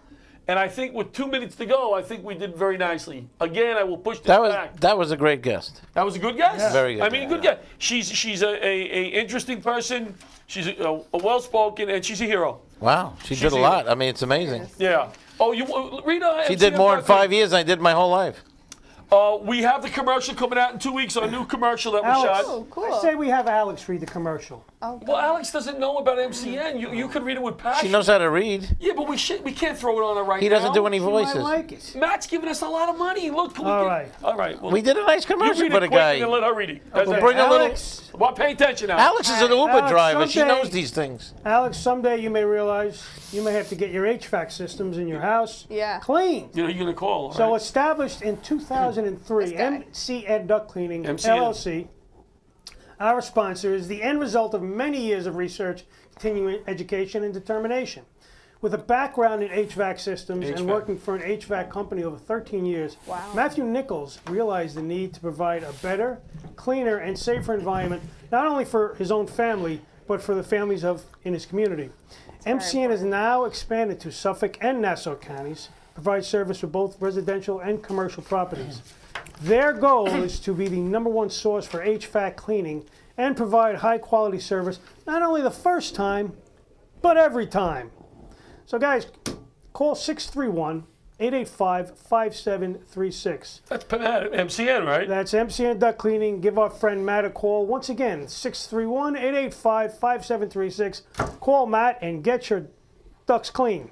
And I think with 2 minutes to go, I think we did very nicely. Again, I will push this back. that was a great guest. That was a good guess. Very good. I mean, good guess. She's a interesting person. She's a well-spoken, and she's a hero. Wow, she did a a- lot. I mean, it's amazing. Yeah. Oh, Rita. She did more in 5 years than I did my whole life. We have the commercial coming out in 2 weeks. Our new commercial that we Alex, shot. Oh, cool. I say we have Alex read the commercial. Well, Alex doesn't know about MCN. You could read it with passion. She knows how to read. Yeah, but we can't throw it on her right now. He doesn't do any You might voices. like it. Matt's giving us a lot of money. Look. Can we All get- right. All right. Well, We did a nice you commercial read for it the quick guy. and then let her read it. Okay, Bring a little- Alex, Well, pay attention now. Alex is an Uber Alex, driver. She someday- knows these things. Alex, someday you may realize you may have to get your HVAC systems in your house Yeah. cleaned. You're gonna call. So right? established in 2003, This guy. MCN Duct Cleaning MCN. LLC. Our sponsor is the end result of many years of research, continuing education, and determination. With a background in HVAC systems HVAC. and working for an HVAC company over 13 years, Wow. Matthew Nichols realized the need to provide a better, cleaner, and safer environment, not only for his own family, but for the families in his community. MCN has now expanded to Suffolk and Nassau counties, provide service for both residential and commercial properties. Their goal is to be the #1 source for HVAC cleaning and provide high quality service, not only the first time, but every time. So guys, call 631 631-885-5736. That's MCN, right? That's MCN Duct Cleaning. Give our friend Matt a call. Once again, 631-885-5736. Call Matt and get your ducts clean.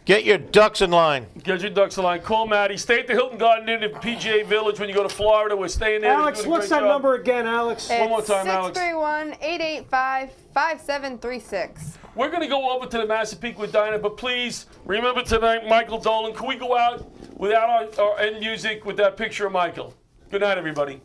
Get your ducks in line. Get your ducks in line. Call Matty. Stay at the Hilton Garden Inn in PGA Village when you go to Florida. We're staying there. Alex, what's that number again, Alex? One more time, Alex. 631-885-5736. We're going to go over to the Massapequa Diner, but please remember tonight, Michael Dolan. Can we go out without our end music with that picture of Michael? Good night, everybody.